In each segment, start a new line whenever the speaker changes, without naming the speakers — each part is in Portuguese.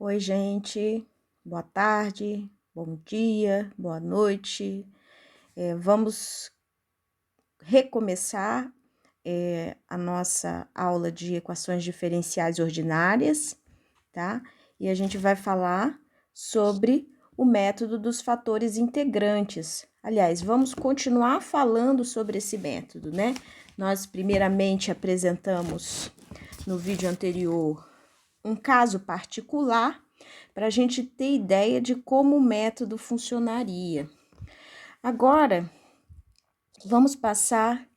Oi, gente, boa tarde, bom dia, boa noite. Vamos recomeçar a nossa aula de equações diferenciais ordinárias, tá? E a gente vai falar sobre o método dos fatores integrantes. Aliás, vamos continuar falando sobre esse método, né? Nós, primeiramente, apresentamos no vídeo anterior um caso particular para a gente ter ideia de como o método funcionaria. Agora, vamos passar,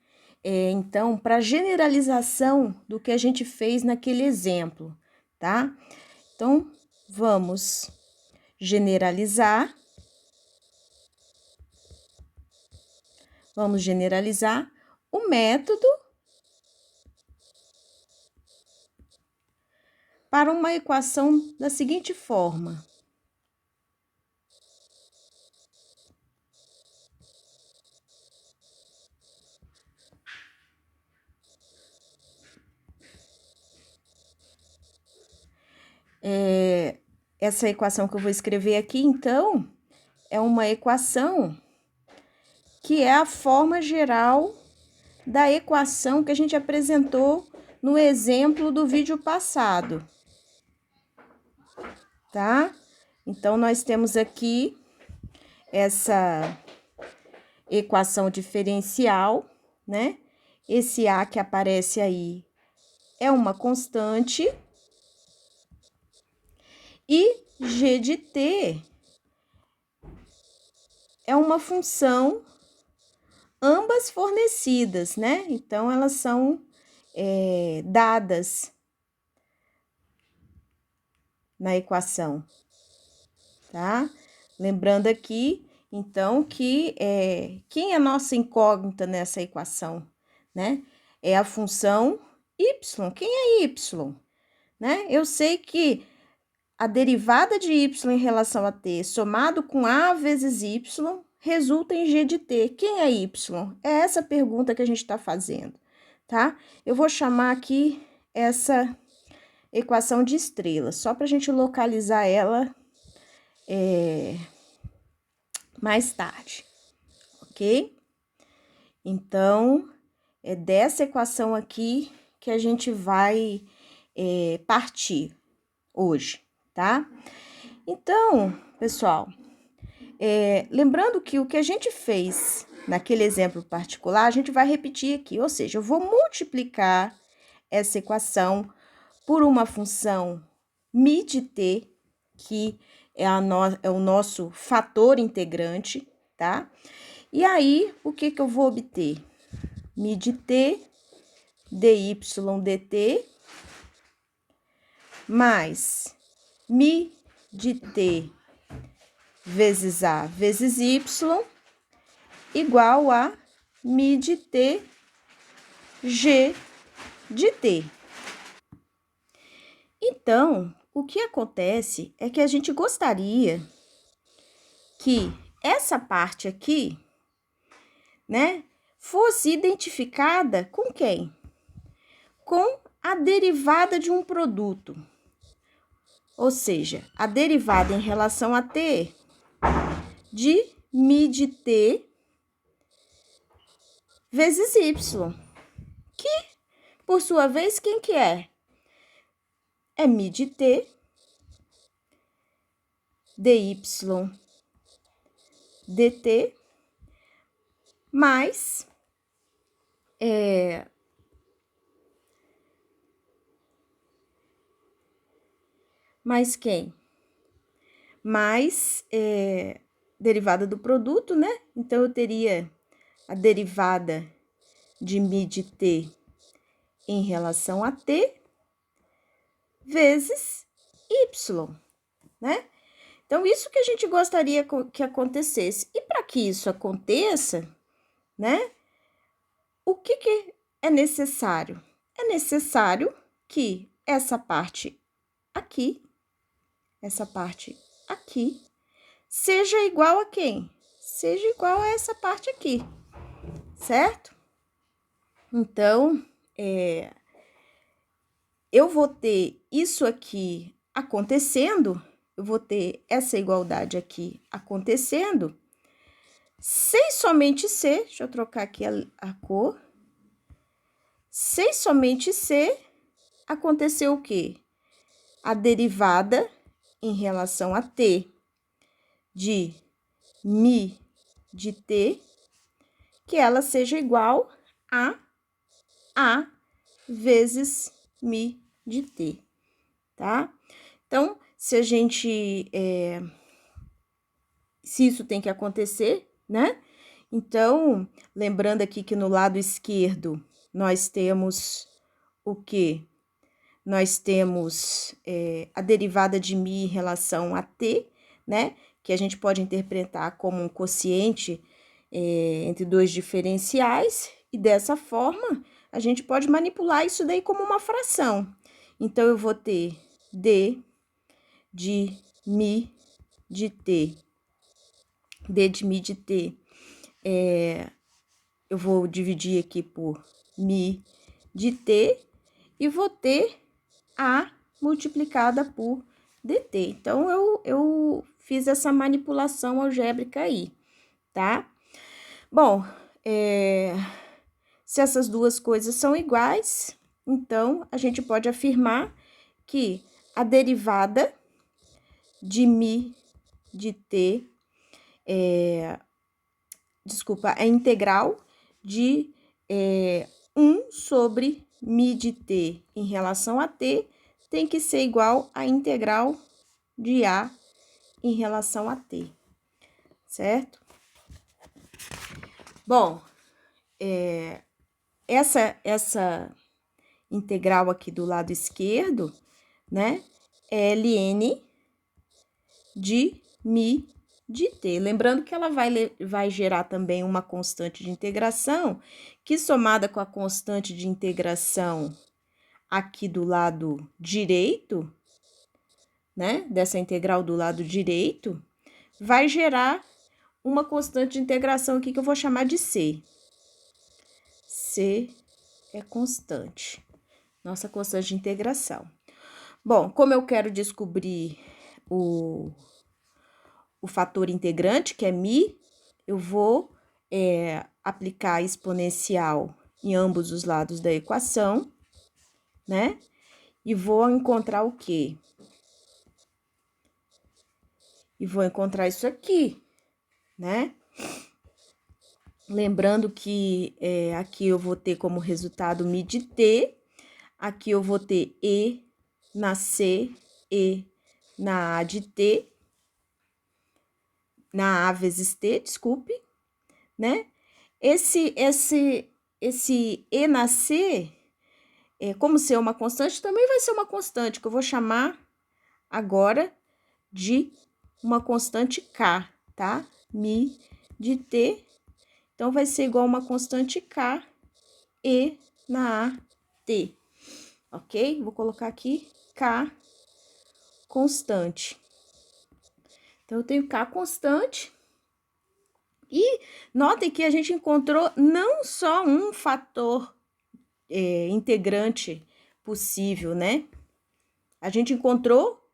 então, para a generalização do que a gente fez naquele exemplo, tá? Então, vamos generalizar o método para uma equação da seguinte forma. Essa equação que eu vou escrever aqui, então, é uma equação que é a forma geral da equação que a gente apresentou no exemplo do vídeo passado, tá? Então, nós temos aqui essa equação diferencial, né? Esse A que aparece aí é uma constante e G de T é uma função, ambas fornecidas, né? Então, elas são dadas na equação, tá? Lembrando aqui, então, que quem é a nossa incógnita nessa equação, né? É a função y. Quem é y? Né? Eu sei que a derivada de y em relação a t somado com a vezes y resulta em g de t. Quem é y? É essa pergunta que a gente está fazendo, tá? Eu vou chamar aqui essa equação de estrelas, só para a gente localizar ela mais tarde, ok? Então, é dessa equação aqui que a gente vai partir hoje, tá? Então, pessoal, lembrando que o que a gente fez naquele exemplo particular, a gente vai repetir aqui, ou seja, eu vou multiplicar essa equação por uma função mi de t, que é o nosso fator integrante, tá? E aí, o que eu vou obter? Mi de t, dy dt, mais mi de t vezes a vezes y, igual a mi de t, g de t. Então, o que acontece é que a gente gostaria que essa parte aqui, né, fosse identificada com quem? Com a derivada de um produto. Ou seja, a derivada em relação a t de mi de t vezes y. Que, por sua vez, quem que é? É mi de t dy dt mais mais quem? Mais derivada do produto, né? Então, eu teria a derivada de mi de t em relação a t vezes y, né? Então, isso que a gente gostaria que acontecesse. E para que isso aconteça, né? O que é necessário? É necessário que essa parte aqui, seja igual a quem? Seja igual a essa parte aqui, certo? Então, eu vou ter isso aqui acontecendo, eu vou ter essa igualdade aqui acontecendo, se e somente se, deixa eu trocar aqui a cor, se e somente se aconteceu o quê? A derivada em relação a t de mi de t, que ela seja igual a vezes mi de t, tá? Então, se isso tem que acontecer, né? Então, lembrando aqui que no lado esquerdo nós temos o quê? Nós temos a derivada de mi em relação a t, né? Que a gente pode interpretar como um quociente entre dois diferenciais, e dessa forma a gente pode manipular isso daí como uma fração. Então, eu vou ter d de mi de t, d de mi de t, eu vou dividir aqui por mi de t e vou ter a multiplicada por dt. Então, eu fiz essa manipulação algébrica aí, tá? Bom, se essas duas coisas são iguais, então, a gente pode afirmar que a derivada de mi de t, a integral de 1 sobre mi de t em relação a t tem que ser igual à integral de a em relação a t, certo? Bom, essa integral aqui do lado esquerdo, né, é ln de mi de t. Lembrando que ela vai gerar também uma constante de integração, que somada com a constante de integração aqui do lado direito, né, dessa integral do lado direito, vai gerar uma constante de integração aqui que eu vou chamar de c. C é constante, nossa constante de integração. Bom, como eu quero descobrir o fator integrante, que é mi, eu vou aplicar a exponencial em ambos os lados da equação, né? E vou encontrar o quê? E vou encontrar isso aqui, né? Lembrando que aqui eu vou ter como resultado mi de t, aqui eu vou ter e na c, e na a de t, na a vezes t, desculpe, né? Esse e na c, como ser uma constante, também vai ser uma constante, que eu vou chamar agora de uma constante k, tá? Mi de t, então vai ser igual a uma constante k, e na a t, ok? Vou colocar aqui k constante. Então, eu tenho k constante. E notem que a gente encontrou não só um fator integrante possível, né? A gente encontrou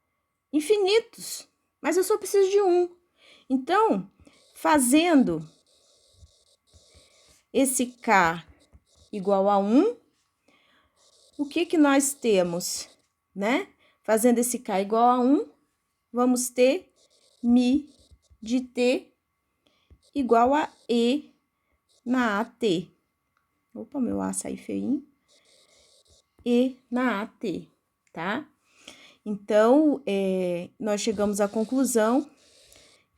infinitos, mas eu só preciso de um. Então, fazendo esse k igual a 1, o que nós temos, né? Fazendo esse k igual a 1, vamos ter mi de t igual a e na AT. Opa, meu A saiu feinho. E na AT, tá? Então, nós chegamos à conclusão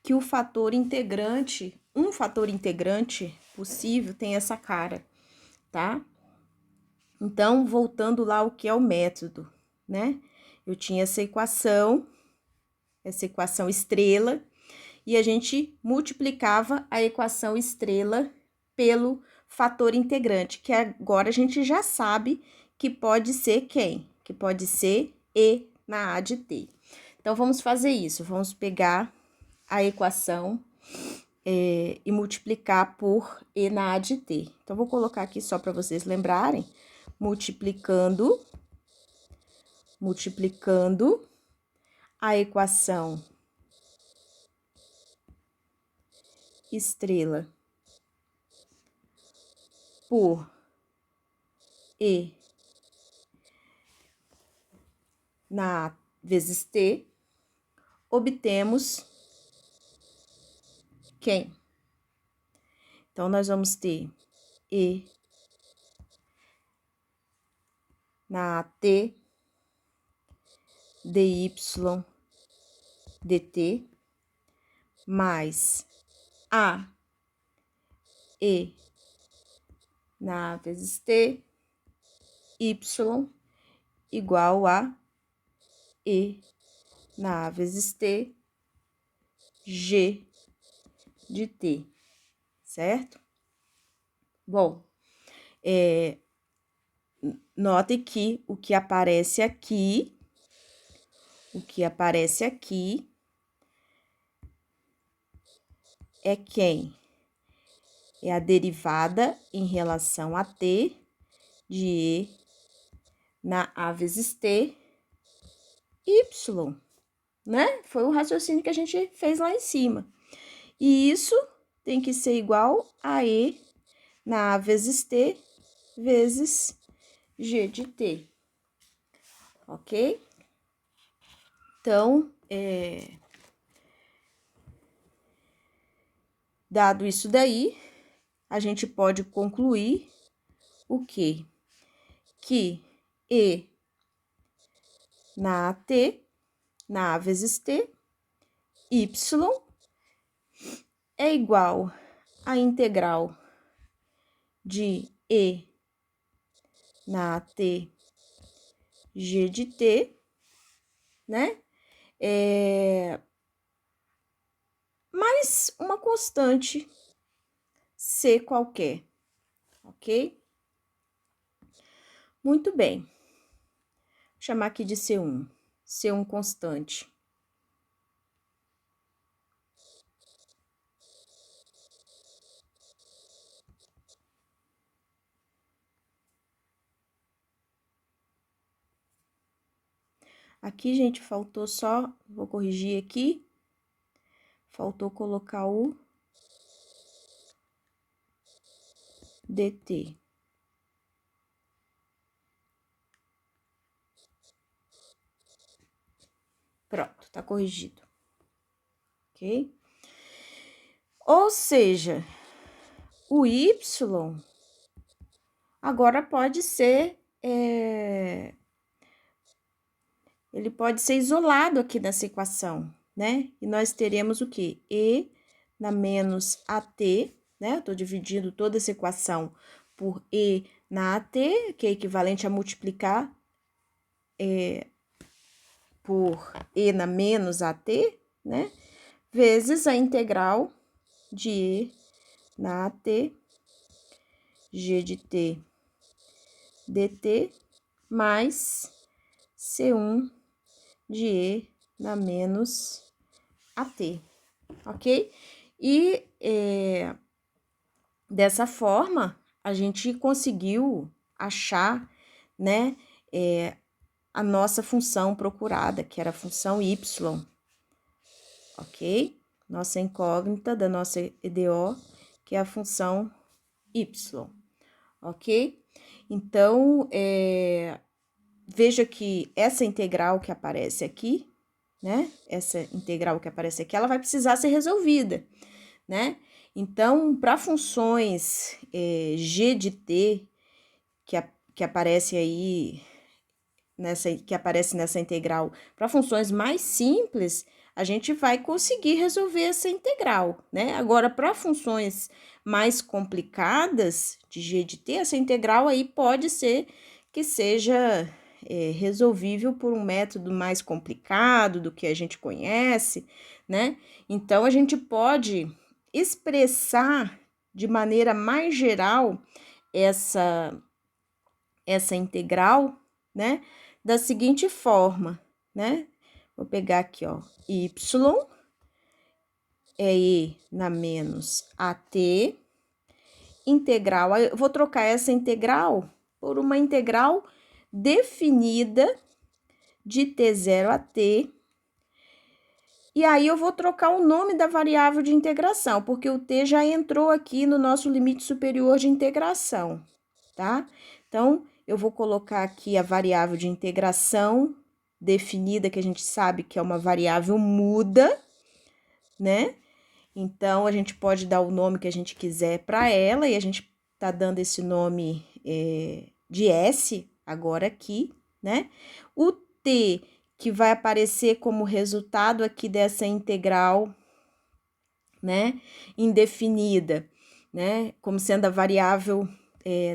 que o fator integrante, um fator integrante possível tem essa cara, tá? Então, voltando lá ao que é o método, né? Eu tinha essa equação estrela, e a gente multiplicava a equação estrela pelo fator integrante, que agora a gente já sabe que pode ser quem? Que pode ser e na a de t. Então, vamos fazer isso, vamos pegar a equação e multiplicar por e na a de t. Então, vou colocar aqui só para vocês lembrarem, multiplicando a equação estrela por E na A vezes T, obtemos quem? Então, nós vamos ter E na T dy dt mais A E na A vezes T y igual a E na A vezes T G de T, certo? Bom, note que o que aparece aqui é quem? É a derivada em relação a T de E na A vezes T, Y, né? Foi o raciocínio que a gente fez lá em cima. E isso tem que ser igual a E na A vezes T vezes G de T, ok? Então, dado isso daí, a gente pode concluir o quê? Que E na AT, na A vezes T, Y é igual à integral de E na AT G de T, né? Mais uma constante C qualquer, ok? Muito bem. Vou chamar aqui de C1, C1 constante. Aqui, gente, faltou só, vou corrigir aqui, faltou colocar o dt. Pronto, tá corrigido. Ok? Ou seja, o y agora pode ser, ele pode ser isolado aqui nessa equação, né? E nós teremos o quê? E na menos AT, né? Eu tô dividindo toda essa equação por E na AT, que é equivalente a multiplicar por E na menos AT, né? Vezes a integral de E na AT, G de T dt, mais C1 de E na menos AT, ok? E dessa forma, a gente conseguiu achar, né, a nossa função procurada, que era a função y, ok? Nossa incógnita da nossa EDO, que é a função y, ok? Então, veja que essa integral que aparece aqui, né? Essa integral que aparece aqui, ela vai precisar ser resolvida, né? Então, para funções g de t, que aparece aí, que aparece nessa integral, para funções mais simples, a gente vai conseguir resolver essa integral, né? Agora, para funções mais complicadas de g de t, essa integral aí pode ser que seja resolvível por um método mais complicado do que a gente conhece, né? Então, a gente pode expressar de maneira mais geral essa integral, né? Da seguinte forma, né? Vou pegar aqui, ó, y é e na menos at, integral, eu vou trocar essa integral por uma integral definida de t0 a t, E aí eu vou trocar o nome da variável de integração, porque o t já entrou aqui no nosso limite superior de integração, tá? Então, eu vou colocar aqui a variável de integração definida, que a gente sabe que é uma variável muda, né? Então, a gente pode dar o nome que a gente quiser para ela, e a gente tá dando esse nome de S agora aqui, né? O t, que vai aparecer como resultado aqui dessa integral, né, indefinida, né, como sendo a variável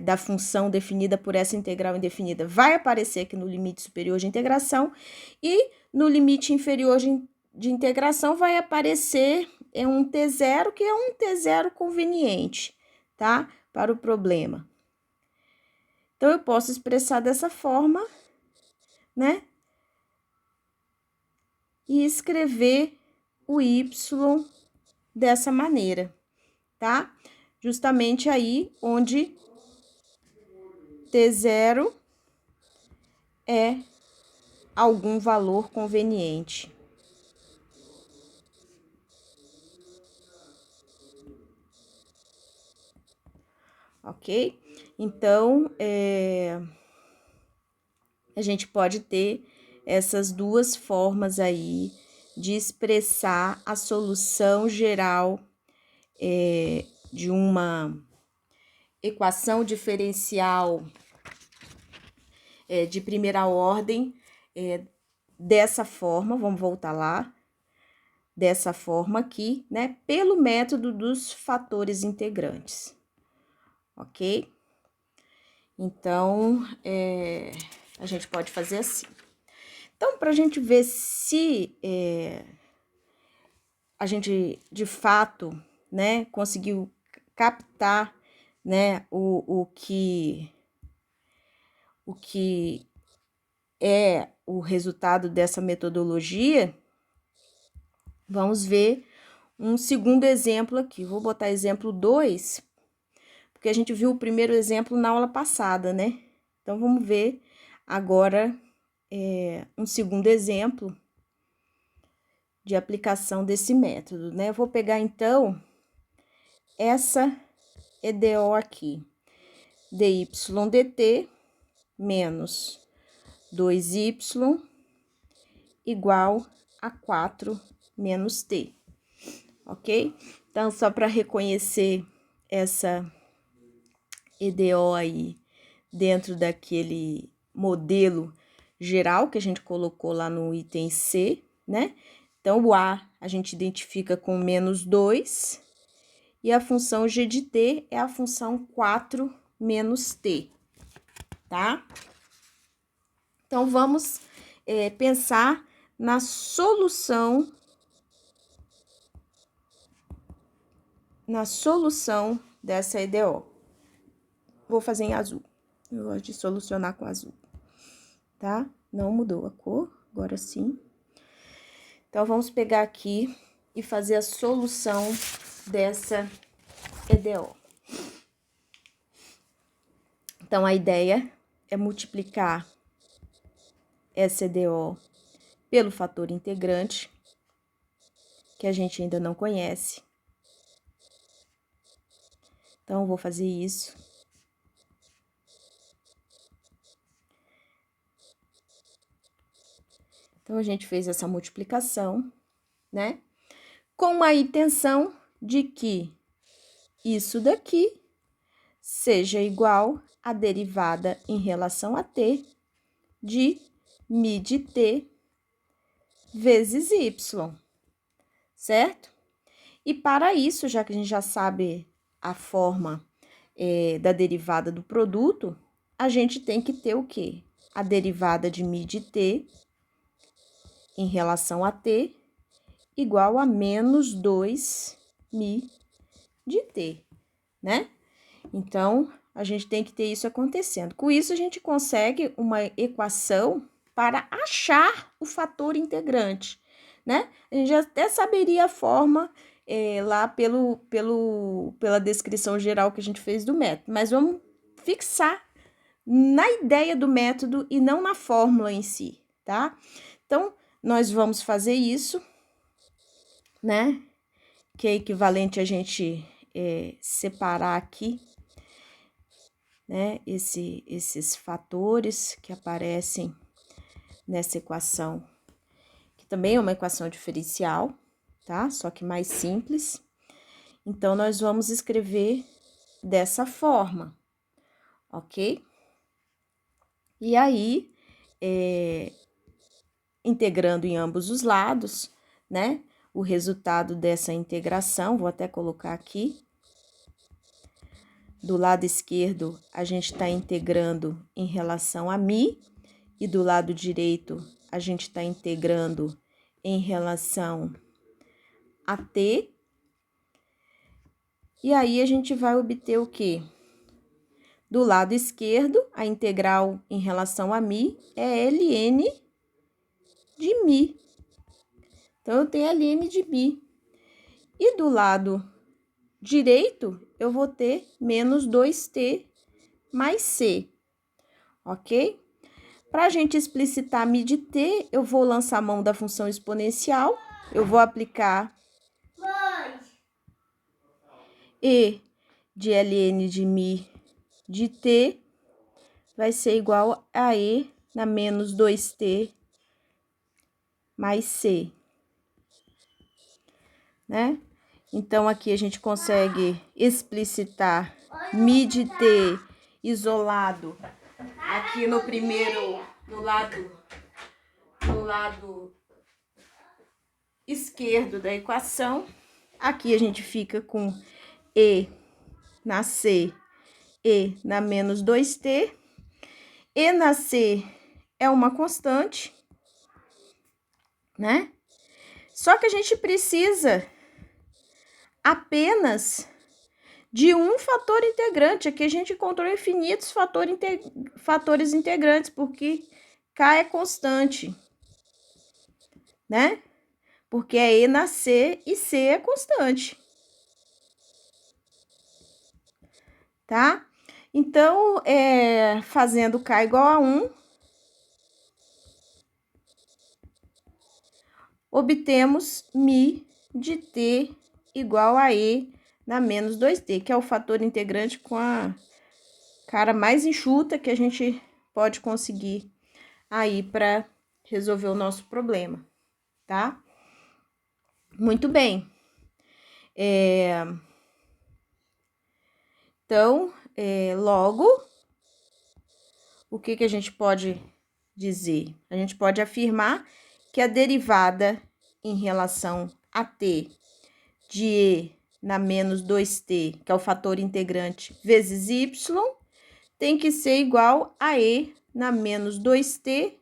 da função definida por essa integral indefinida, vai aparecer aqui no limite superior de integração, e no limite inferior de integração vai aparecer um t0, que é um t0 conveniente, tá, para o problema. Então, eu posso expressar dessa forma, né, e escrever o y dessa maneira, tá? Justamente aí onde t0 é algum valor conveniente. Ok? Então, a gente pode ter essas duas formas aí de expressar a solução geral de uma equação diferencial de primeira ordem dessa forma, vamos voltar lá, dessa forma aqui, né, pelo método dos fatores integrantes, ok? Então, a gente pode fazer assim. Então, para a gente ver se a gente, de fato, né, conseguiu captar, né, o que é o resultado dessa metodologia, vamos ver um segundo exemplo aqui. Vou botar exemplo 2, porque a gente viu o primeiro exemplo na aula passada, né? Então, vamos ver agora um segundo exemplo de aplicação desse método, né? Eu vou pegar, então, essa EDO aqui, dy dt menos 2y igual a 4 menos t, ok? Então, só para reconhecer essa EDO aí dentro daquele modelo geral que a gente colocou lá no item C, né? Então, o A a gente identifica com menos 2, e a função g de t é a função 4 menos t, tá? Então, vamos pensar na solução dessa EDO. Vou fazer em azul. Eu gosto de solucionar com azul, tá? Não mudou a cor, agora sim. Então, vamos pegar aqui e fazer a solução dessa EDO. Então, a ideia é multiplicar essa EDO pelo fator integrante, que a gente ainda não conhece. Então, eu vou fazer isso. Então, a gente fez essa multiplicação, né? Com a intenção de que isso daqui seja igual à derivada em relação a t de mi de t vezes y, certo? E para isso, já que a gente já sabe a forma da derivada do produto, a gente tem que ter o quê? A derivada de mi de t em relação a t igual a menos 2 mi de t, né? Então, a gente tem que ter isso acontecendo. Com isso, a gente consegue uma equação para achar o fator integrante, né? A gente já até saberia a forma lá pela descrição geral que a gente fez do método, mas vamos fixar na ideia do método e não na fórmula em si, tá? Então, nós vamos fazer isso né? Que é equivalente a gente separar aqui, né? Esses fatores que aparecem nessa equação, que também é uma equação diferencial, tá? Só que mais simples. Então, nós vamos escrever dessa forma, ok? E aí, integrando em ambos os lados, né? O resultado dessa integração, vou até colocar aqui. Do lado esquerdo, a gente está integrando em relação a mi, e do lado direito, a gente está integrando em relação a t. E aí, a gente vai obter o quê? Do lado esquerdo, a integral em relação a mi é ln de mi. Então, eu tenho ln de mi. E do lado direito, eu vou ter menos 2t mais c, ok? Para a gente explicitar mi de t, eu vou lançar a mão da função exponencial, eu vou aplicar e de ln de mi de t vai ser igual a e na menos 2t mais c, né? Então, aqui a gente consegue explicitar mi de t isolado aqui no primeiro, no lado esquerdo da equação. Aqui a gente fica com e na c, e na menos 2t. E na c é uma constante, né? Só que a gente precisa apenas de um fator integrante. Aqui a gente encontrou infinitos fatores integrantes, porque k é constante, né? Porque é e na c e c é constante, tá? Então, fazendo k igual a 1, obtemos mi de t igual a e na menos 2t, que é o fator integrante com a cara mais enxuta que a gente pode conseguir aí para resolver o nosso problema, tá? Muito bem. Então, logo, o que a gente pode dizer? A gente pode afirmar que a derivada em relação a t de e na menos 2t, que é o fator integrante, vezes y, tem que ser igual a e na menos 2t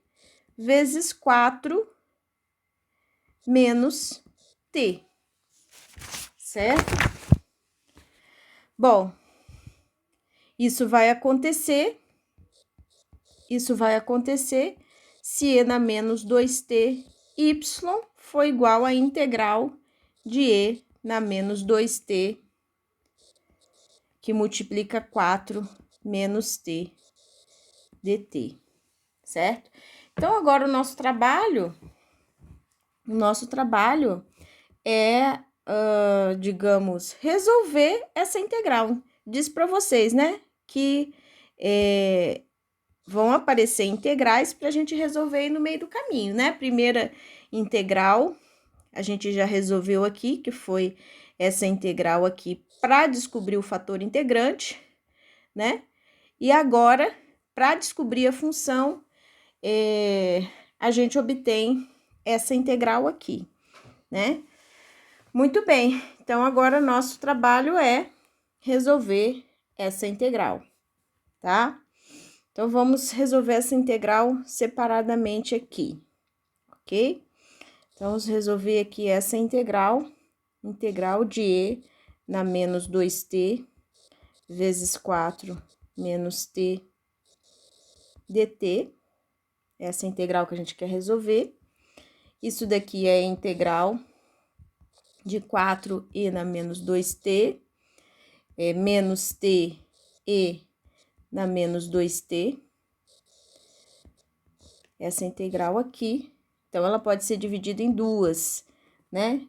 vezes 4 menos t, certo? Bom, isso vai acontecer se e na menos 2t y for igual à integral de e na menos 2t, que multiplica 4 menos t dt, certo? Então, agora o nosso trabalho é, digamos, resolver essa integral. Diz para vocês, né, que vão aparecer integrais para a gente resolver aí no meio do caminho, né? Primeira integral, a gente já resolveu aqui, que foi essa integral aqui para descobrir o fator integrante, né? E agora, para descobrir a função, a gente obtém essa integral aqui, né? Muito bem, então agora nosso trabalho é resolver essa integral, tá? Então, vamos resolver essa integral separadamente aqui, ok? Então, vamos resolver aqui essa integral de e na menos 2t vezes 4 menos t dt, essa integral que a gente quer resolver. Isso daqui é a integral de 4e na menos 2t, menos t e na menos 2t, essa integral aqui. Então, ela pode ser dividida em duas, né?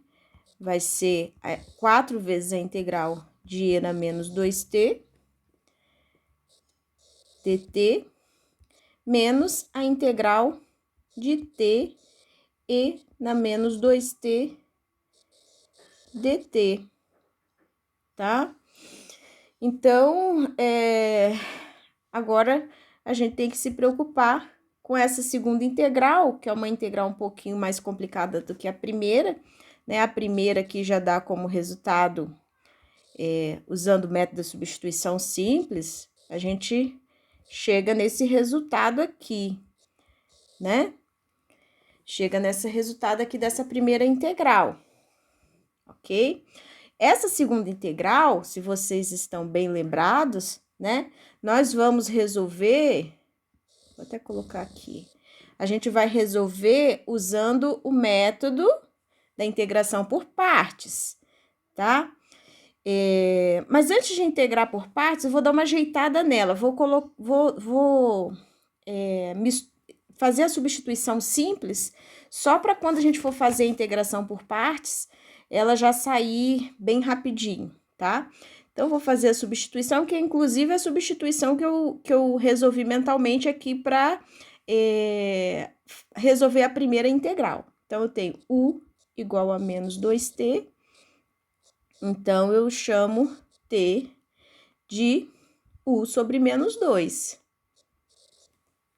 vai ser 4 vezes a integral de e na menos 2t, dt, menos a integral de t e na menos 2t dt, tá? Então, agora a gente tem que se preocupar com essa segunda integral, que é uma integral um pouquinho mais complicada do que a primeira, né? A primeira aqui já dá como resultado, usando o método da substituição simples, a gente chega nesse resultado aqui, né? Chega nesse resultado aqui dessa primeira integral, ok? Essa segunda integral, se vocês estão bem lembrados, né? Nós vamos resolver, vou até colocar aqui, a gente vai resolver usando o método da integração por partes, tá? Mas antes de integrar por partes, eu vou dar uma ajeitada nela, vou fazer a substituição simples, só para quando a gente for fazer a integração por partes, ela já sair bem rapidinho, tá? Então, vou fazer a substituição, que é inclusive a substituição que eu resolvi mentalmente aqui para resolver a primeira integral. Então, eu tenho u igual a menos 2t, então, eu chamo t de u sobre menos 2,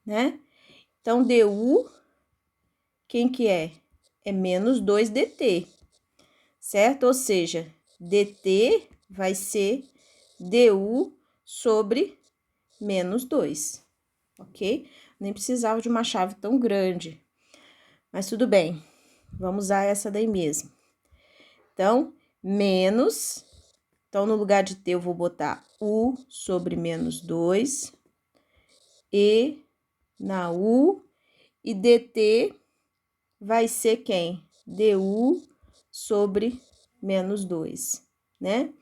né? Então, du, quem que é? É menos 2 dt, certo? Ou seja, dt vai ser du sobre menos 2, ok? Nem precisava de uma chave tão grande, mas tudo bem, vamos usar essa daí mesmo. Então, menos, então no lugar de t eu vou botar u sobre menos 2, e na u, e dt vai ser quem? Du sobre menos 2, né?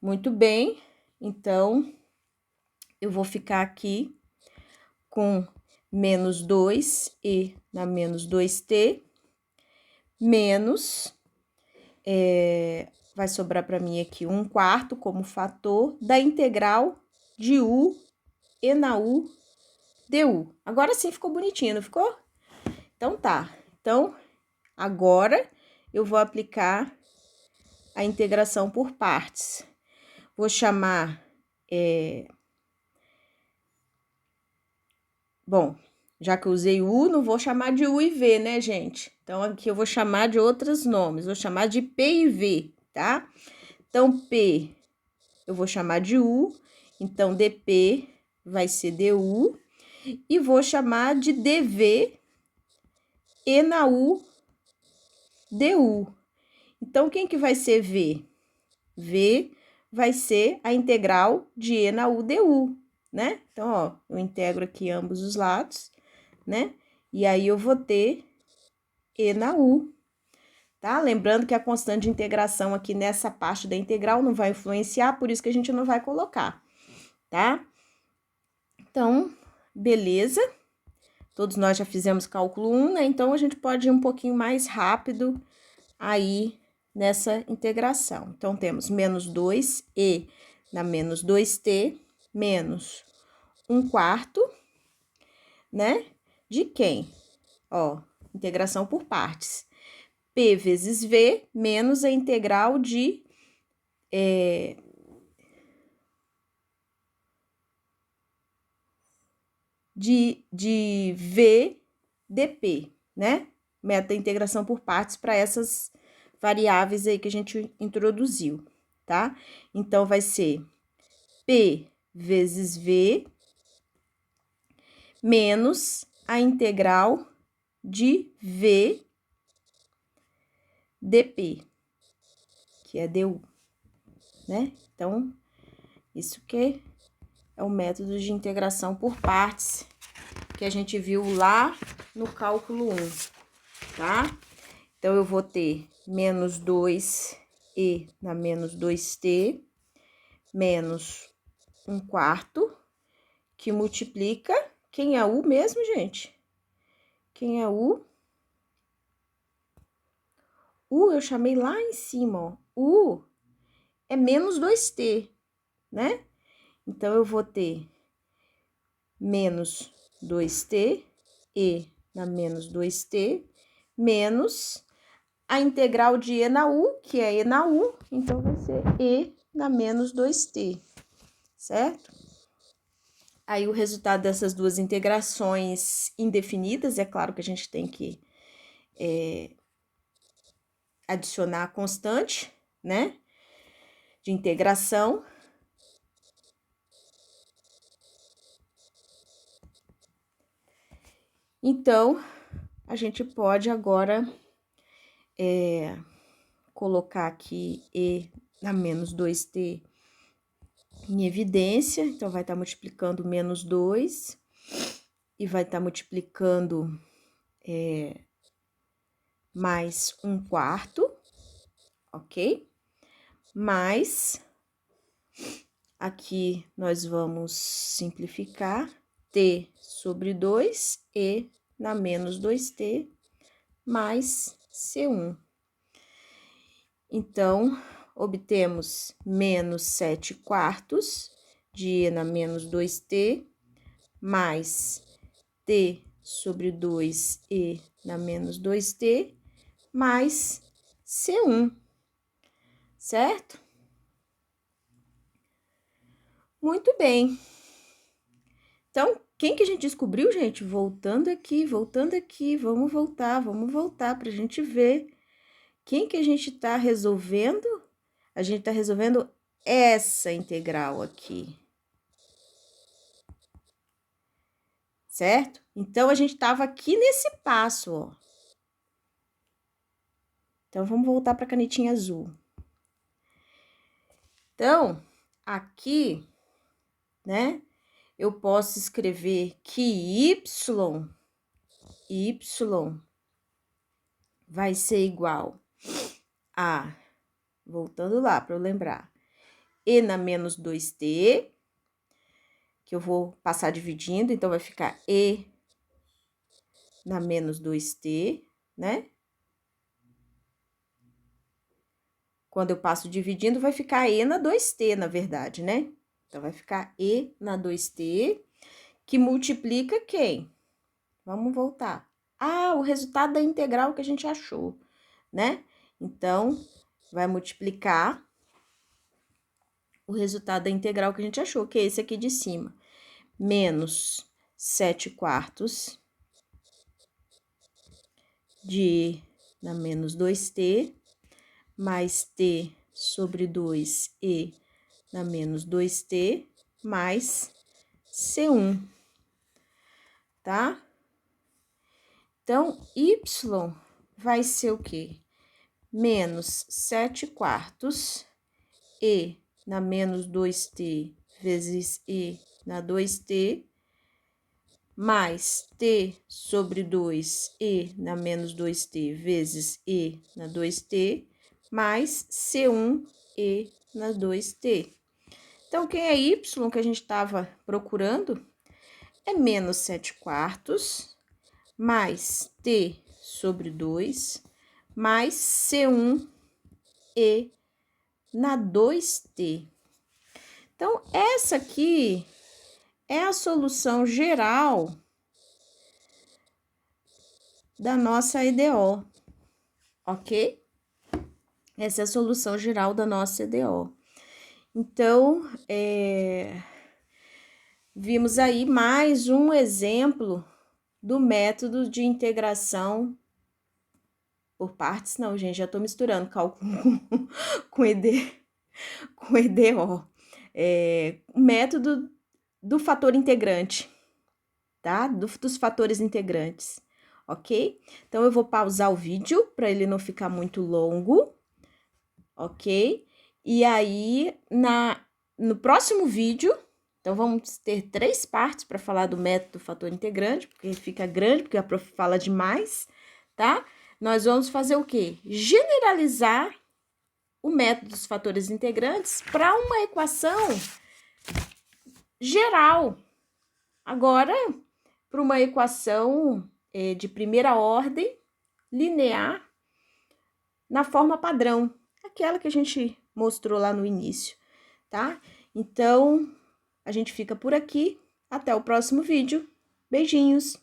Muito bem, então, eu vou ficar aqui com menos 2 e na menos 2t, menos, vai sobrar para mim aqui 1/4 como fator da integral de u e na u du. Agora sim ficou bonitinho, não ficou? Então, tá. Então, agora eu vou aplicar a integração por partes. Vou chamar, bom, já que eu usei u, não vou chamar de u e v, né, gente? Então, aqui eu vou chamar de outros nomes, vou chamar de p e v, tá? Então, p eu vou chamar de u, então dp vai ser du, e vou chamar de dv e na u du. Então, quem que vai ser v? V vai ser a integral de e na u du, né? Então, ó, eu integro aqui ambos os lados, né? E aí, eu vou ter e na u, tá? Lembrando que a constante de integração aqui nessa parte da integral não vai influenciar, por isso que a gente não vai colocar, tá? Então, beleza. Todos nós já fizemos cálculo 1, né? Então, a gente pode ir um pouquinho mais rápido aí nessa integração. Então, temos menos 2e na menos 2t, menos 1/4, né? De quem? Ó, integração por partes. P vezes v menos a integral de v dp, né? Método da integração por partes para essas variáveis aí que a gente introduziu, tá? Então, vai ser p vezes v menos a integral de v dp, que é du, né? Então, isso que é o método de integração por partes que a gente viu lá no cálculo 1, tá? Então, eu vou ter menos 2e na menos 2t, menos 1/4, que multiplica, quem é u mesmo, gente? Quem é u? U eu chamei lá em cima, ó. U é menos 2t, né? Então, eu vou ter menos 2t, e na menos 2t, menos a integral de e na u, que é e na u, então vai ser e na menos 2t, certo? Aí, o resultado dessas duas integrações indefinidas, é claro que a gente tem que adicionar a constante, né, de integração. Então, a gente pode agora colocar aqui e na menos 2t em evidência. Então, vai estar multiplicando menos 2 e vai estar multiplicando mais 1/4, ok? Mas, aqui nós vamos simplificar t sobre 2 e na menos 2t mais C1. Então, obtemos menos 7/4 de e na menos 2t, mais t sobre 2e na menos 2t, mais C1, certo? Muito bem. Então, quem que a gente descobriu, gente? Voltando aqui, vamos voltar para a gente ver quem que a gente está resolvendo. A gente está resolvendo essa integral aqui, certo? Então, a gente estava aqui nesse passo, ó. Então, vamos voltar para a canetinha azul. Então, aqui, né, eu posso escrever que y vai ser igual a, voltando lá para eu lembrar, e na menos 2t, que eu vou passar dividindo, então vai ficar e na menos 2t, né? Quando eu passo dividindo, vai ficar e na 2t, na verdade, né? Então, vai ficar e na 2t, que multiplica quem? Vamos voltar. Ah, o resultado da integral que a gente achou, né? Então, vai multiplicar o resultado da integral que a gente achou, que é esse aqui de cima. Menos 7/4 de na menos 2t, mais t sobre 2e na menos 2t, mais C1, tá? Então, y vai ser o quê? Menos 7/4 e na menos 2t vezes e na 2t, mais t sobre 2 e na menos 2t vezes e na 2t, mais C1 e na 2t. Então, quem é y que a gente estava procurando é menos 7/4 mais t sobre 2 mais C1 e na 2t. Então, essa aqui é a solução geral da nossa EDO, ok? Essa é a solução geral da nossa EDO. Então, vimos aí mais um exemplo do método de integração por partes. Não, gente, já tô misturando cálculo com EDO. O método do fator integrante, tá? Dos fatores integrantes, ok? Então, eu vou pausar o vídeo para ele não ficar muito longo, ok? E aí, no próximo vídeo, então, vamos ter 3 partes para falar do método do fator integrante, porque fica grande, porque a prof fala demais, tá? Nós vamos fazer o quê? Generalizar o método dos fatores integrantes para uma equação geral. Agora, para uma equação de primeira ordem linear na forma padrão, aquela que a gente mostrou lá no início, tá? Então, a gente fica por aqui. Até o próximo vídeo. Beijinhos!